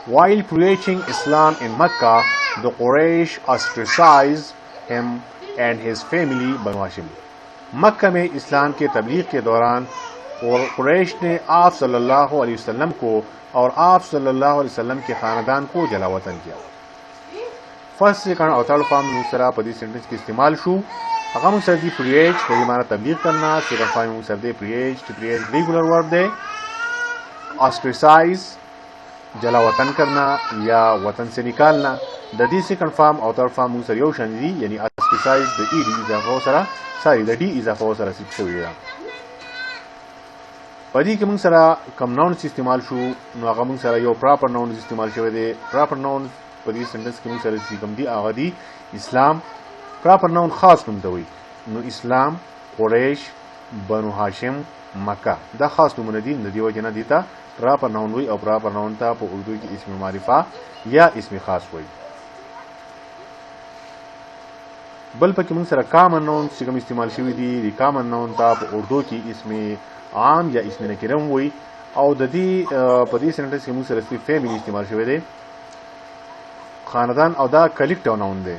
While preaching Islam in Mecca, the Quraysh ostracized him and his family Banu Hashim. मक्का में इस्लाम के तबलीग के दौरान कुरैश ने आप सल्लल्लाहु अलैहि वसल्लम को और आप सल्लल्लाहु अलैहि वसल्लम के ख़ानदान को जलावतन किया. फर्स्ट सेकंड और थर्ड फॉर्म मुसरा पदी सेंटेंस की इस्तेमाल शू अगम सर्दी प्रिएज पदी माना तबलीग करना. सेकंड फॉर्म मुसरदे प्रिएज रेगुलर वर्ब दे. ऑस्ट्रेसाइज जलावतन करना या वतन से निकालना. द डी सेकंड फॉर्म और थर्ड फॉर्म मुसर योशन दी यानी ऑस्ट्रेसाइज द ई डी इजाफा सरा सॉरी द डी इजाफा सरा सिक्स हुआ. पदी के मुसरा कम नाउन से इस्तेमाल शू नो अगम मुसरा यो प्रॉपर नाउन इस्तेमाल शवे दे. प्रॉपर नाउन पदी सेंटेंस के मुसरा सी कम दी आगदी इस्लाम. प्रॉपर नाउन खास नुम दवी नो इस्लाम कुरैश बनु हाशिम मक्का दा खास नुम नदी नदी वजना दीता प्रॉपर नाउन हुई और प्रॉपर नाउन था पर उर्दू की इसमें मारिफा या इसमें खास हुई. बल पर कि मुसरा कामन नाउन से कम इस्तेमाल शवी दी. कामन नाउन था पर उर्दू की इसमें आम या इसमें नकिरम हुई और ददी पदी सेंटेंस के मुसरा सी फैमिली इस्तेमाल शवे दे. खानदान और दा कलेक्टिव नाउन दे.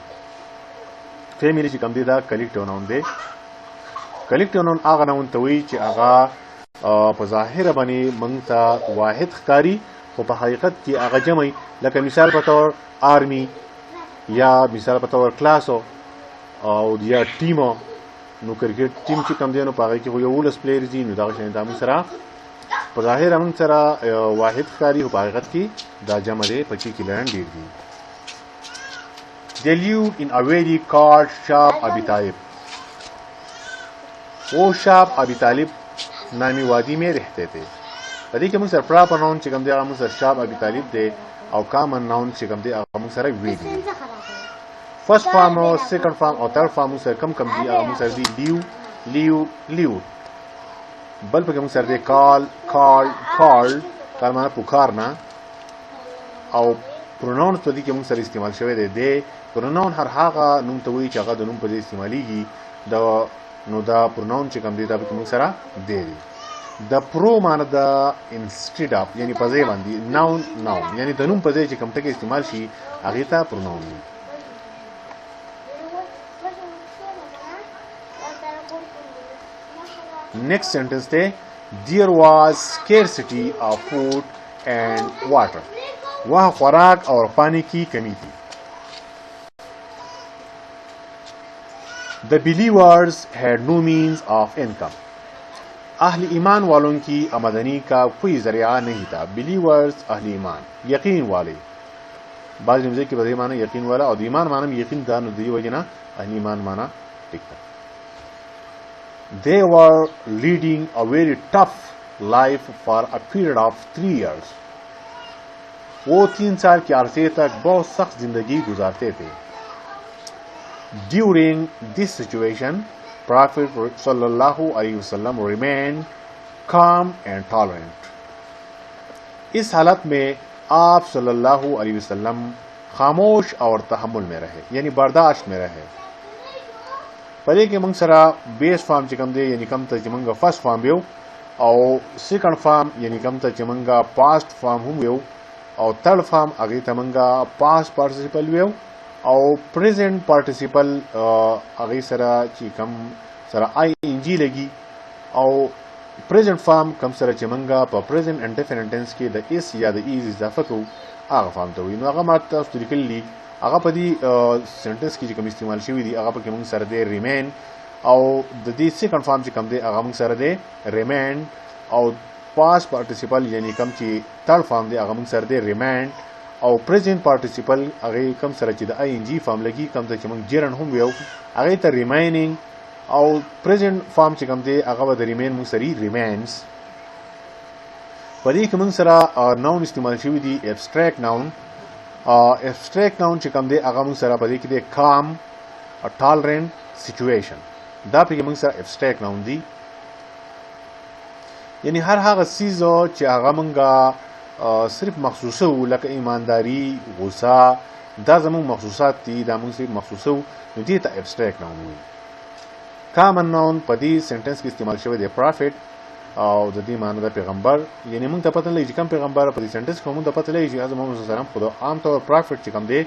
फैमिली ची कम दे दा कलेक्टिव नाउन दे. कलेक्टिव नाउन आगा नाउन तवी ची आगा पज़ाहिर बनी मंगता वाहिद कारी हो पर हकीकत की आगा जमई लका मिसाल पर तौर आर्मी या मिसाल पर तौर क्लासो और या टीमो नो क्रिकेट टीम ची कम दे नो पागे की हो वुलस प्लेयर जी नो दाग शैन दाम सरा पज़ाहिर मंग सरा वाहिद कारी हो पर हकीकत की दा जमरे पची की लैंड दे दी. They lived in a valley called शाब अबी तालिब. वो शाब अबी तालिब नामी वादी में रहते थे. पदी के मुसर प्रॉपर नाउन चिकम दे आगा मुसर शाब अबी तालिब दे और कॉमन नाउन चिकम दे आगा मुसर वेली. फर्स्ट फॉर्म और सेकंड फॉर्म और थर्ड फॉर्म मुसर कम कम दी आगा मुसर दी लिव. बल पे मुसर दे कॉल कॉल माना पुकारना और प्रोनाउन पदी के मुसर इस्तेमाल शवे दे. प्रोनाउन हर हागा नुम तवी चागा द नुम पदे इस्तेमालीगी द नो दा प्रोनाउन चे कम देता कि मुसरा दे दी. द प्रो माना द इंस्टेड ऑफ यानी पदे बांधी नाउन नाउन यानी द नुम पदे चे कम तक इस्तेमाल शी आगेता pronoun. Next sentence the there was scarcity of food and water. वहाँ खुराक और पानी की कमी थी. The believers had no means of income. अहल ईमान वालों की आमदनी का कोई जरिया नहीं था. बिलीवर्स अहल ईमान यकीन वाले. बाज नमजे के बदे माना यकीन वाला और ईमान माना यकीन दान दी वजना अहल ईमान माना टिकता. They were leading a very tough life for a period of 3 years. वो 3 साल के अरसे तक बहुत सख्त जिंदगी गुजारते थे. During this situation, Prophet sallallahu alaihi wasallam remained calm and tolerant. इस हालत में आप सल्लल्लाहु अलैहि वसल्लम खामोश और तहम्मुल में रहे यानी बर्दाश्त में रहे. पहले के मंगसरा बेस फॉर्म चिकम दे यानी कम तजमंगा फर्स्ट फॉर्म बेव और सेकंड फॉर्म यानी कम तजमंगा पास्ट फॉर्म हम बेव और थर्ड फॉर्म आगे तमंगा पास्ट पार्टिसिपल वेव और प्रेजेंट पार्टिसिपल आगे सरा चिकम सरा आईएनजी लगी और प्रेजेंट फॉर्म कम सरा चिमंगा पर प्रेजेंट इंडेफिनिट टेंस के द इस या द इज इजाफा को आगा फॉर्म तो नो आगा मारता स्टोरिकली आगा पदी सेंटेंस की चिकम इस्तेमाल शवी दी आगा पर के मंग सर दे रिमेन और द दी सेकंड फॉर्म चिकम दे आगा मंग सर दे रिमेन और पास्ट पार्टिसिपल यानी कम ची थर्ड फॉर्म दे आगा मंग सर दे रिमेन और प्रेजेंट पार्टिसिपल आगे कम सर ची द आईएनजी फॉर्म लगी कम तक मंग जिरन हम वेव आगे त रिमेनिंग और प्रेजेंट फॉर्म चिकम दे आगा बद रिमेन मंग सरी रिमेन्स. पदी के मंग सरा नाउन इस्तेमाल शवी दी एब्स्ट्रैक्ट नाउन. एब्स्ट्रैक्ट नाउन चिकम दे आगा मंग सरा पदी के दे काम टॉलरेंट सिचुएशन दा पे मंग सरा एब्स्ट्रैक्ट नाउन दी यानी हर हागा चीज़ो चे आगा मंगा सिर्फ मखसूसो लक ईमानदारी गुस्सा दा जमंग मखसूसात थी दा मंग सिर्फ मखसूसो नुदी एब्स्ट्रैक्ट नाउन हुई. कॉमन नाउन पदी सेंटेंस की इस्तेमाल शवे दे प्रॉफिट او د دې معنی د پیغمبر یعنی موږ ته پته لګي چې کوم پیغمبر په دې سنټنس کې موږ ته پته لګي چې حضرت محمد صلی الله علیه وسلم خود عام طور پروفیټ چې کوم دی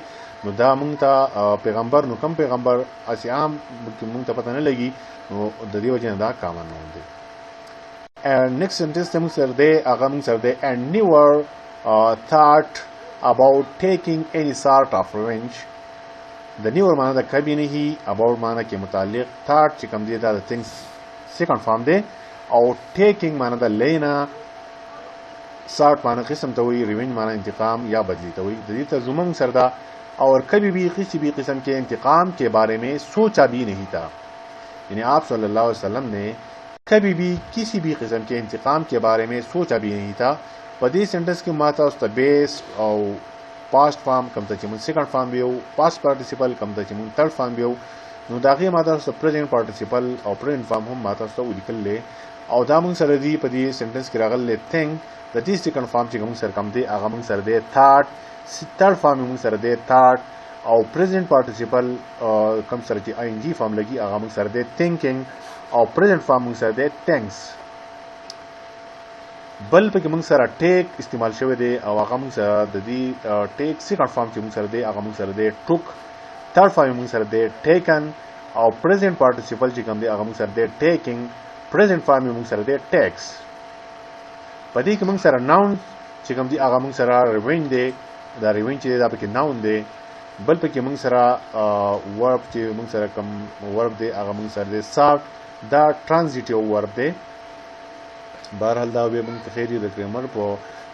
نو دا موږ ته پیغمبر نو کوم پیغمبر اسی عام موږ ته پته نه لګي نو د دې وجه نه دا کامن نه دی. And next sentence موږ سره دی هغه موږ سره دی and never thought about taking any sort of revenge. د never معنی د کبھی نہیں about معنی کې متعلق thought چې کوم دی دا د things second form دی او taking معنی د لینا sort معنی قسم ته وي revenge معنی انتقام یا بدلی ته وي. د دې ترجمه موږ سره دا اور کبھی بھی کسی بھی قسم کے انتقام کے بارے میں سوچا بھی نہیں تھا. یعنی آپ صلی اللہ علیہ وسلم نے کبھی بھی کسی بھی قسم کے انتقام کے بارے میں سوچا بھی نہیں تھا. پدی سینٹنس کی ماتا اس بیس او پاسٹ فارم کم ته چې مون سیکنډ فارم بیو پاسٹ پارټیسیپل کم ته چې مون تھرد فارم بیو نو داغه ماته اس پریزنٹ پارټیسیپل او پرزنٹ فارم هم ماته اس ولیکل له او دا مون سره دی پدی سینټنس کې راغله تھنک د دې سیکنډ فارم چې مون سره کم دی هغه مون سره دی تھاټ third form موږ سره دی thought او present participle کوم سره چې ing فارم لګي هغه موږ سره دی thinking او present form موږ سره دی thanks. بل پکې موږ سره take استعمال شوی دی او هغه موږ سره د دې take second form چې موږ سره دی هغه موږ سره دی took. third form موږ سره دی taken او present participle چې کوم دی هغه موږ سره دی taking. present form موږ سره دی takes. په دې کې موږ سره noun چې کوم دی هغه موږ سره revenge دی دا ریوینج چې دا پکې ناون دی. بل پکې موږ سره ورب چې موږ سره کوم ورب دی هغه موږ سره دی سافت دا ټرانزیټیو ورب دی. بهرحال دا به موږ ته خیری د ګرامر په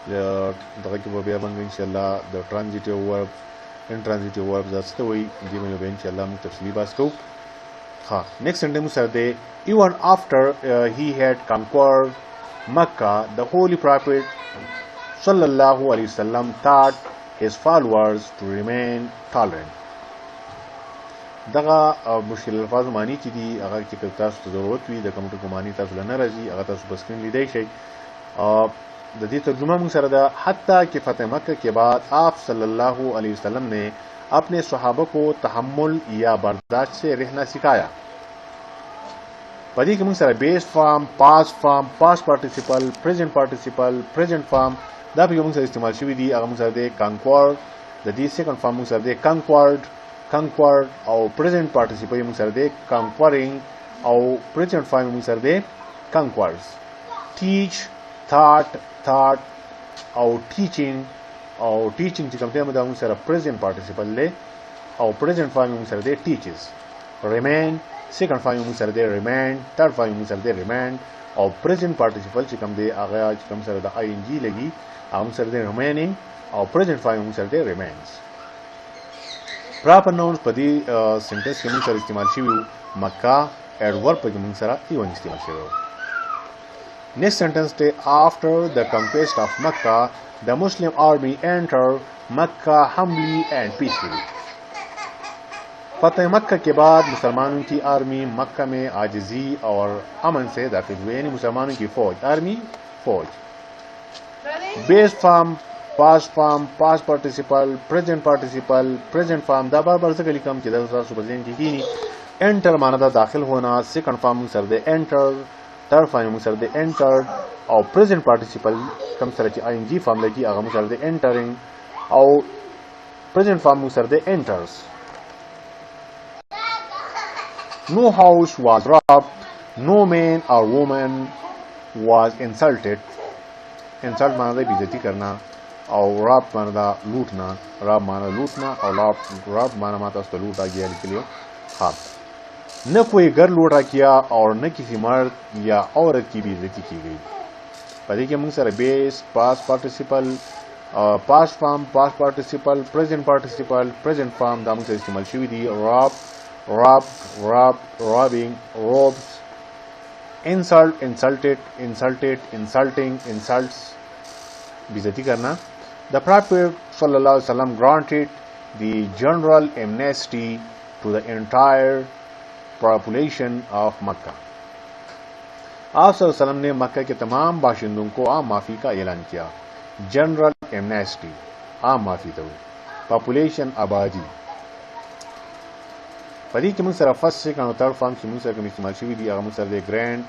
دغه کې به بیا موږ ان شاء الله د ټرانزیټیو ورب ان ټرانزیټیو ورب ځاسته وي دې موږ به ان شاء الله موږ تفصیلی بحث کوو. ها نیکست سنټنس سره دی even after he had conquered Makkah the holy prophet sallallahu alaihi wasallam thought his followers to remain tolerant. دغه مشکل الفاظ معنی چې دی هغه چې تاسو ته ضرورت وي د کوم ټکو معنی تاسو نه راځي هغه تاسو په سکرین لیدای شئ. د دې ترجمه موږ سره ده حتی کہ فتح مکہ کے بعد آپ صلی اللہ علیہ وسلم نے اپنے صحابہ کو تحمل یا برداشت سے رہنا سکھایا. پدې کې موږ سره بیس فارم پاس فارم پاس پارټیسیپل پریزنٹ فارم دا به موږ سره استعمال شوی دی هغه موږ سره دی conquered د دې سیکنډ فارم موږ سره دی conquered او present participle موږ سره دی conquering او present form موږ سره دی conquers. teach thought او teaching چې کوم دی موږ سره present participle له او present form موږ سره دی teaches. remain second form موږ سره دی remain third form موږ سره دی remain او present participle چې کوم دی هغه چې کوم سره د ing لګي هغه سره دی remaining او present form موږ سره دی remains. proper nouns په دې سنټنس کې موږ سره استعمال شوی مکه adverb په موږ سره ایون استعمال شوی. next sentence دی after the conquest of Makkah the Muslim army entered Makkah humbly and peacefully. فتح مکہ کے بعد مسلمانوں کی آرمی مکہ میں عاجزی اور امن سے داخل ہوئے یعنی مسلمانوں کی فوج آرمی فوج. بیس فارم پاسٹ پارٹیسیپل پریزنٹ فارم دا بار څنګه لیکم چې دا تاسو په ذهن کې کینی. انټر معنی دا داخل ہونا سیکنڈ فارم سره دی انټر third form سره دی entered او present participle کوم سره چې ing فارم لګي هغه سره دی entering او present form سره دی enters. no house was robbed, no man or woman was insulted. insult माना था बेइज्जती करना और rob माना था लूटना. rob माना लूटना और rob माना माता उसको लूटा गया के लिए हाथ. न कोई घर लूटा किया और न किसी मर्द या औरत की बेइज्जती की गई. पहले के मुंग sir base past participle past form past participle present form दाम से इस्तेमाल शुरू दी. robbed, robbing, robs. insult, insulted, insulting, insults, बेइज्जती करना. The Prophet sallallahu alaihi wasallam granted the general amnesty to the entire population of Makkah. आप सल्लल्लाहु अलैहि वसल्लम ने मक्का के तमाम बाशिंदों को आम माफी का ऐलान किया. जनरल एमनेस्टी आम माफी तो पॉपुलेशन आबादी. पदी के मुंग सर फर्स्ट सेकंड और थर्ड फॉर्म की मुंग सर कम इस्तेमाल शुरू दी. मुंग सर दे ग्रांट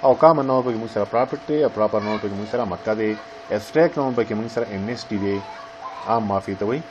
او کامن نومبر پکې موږ سره پراپرټ دی او پراپر نومبر پکې موږ سره مکه دی. ابسټریکټ نومبر پکې موږ سره امنیسټي دی. عام معافي ته وایي.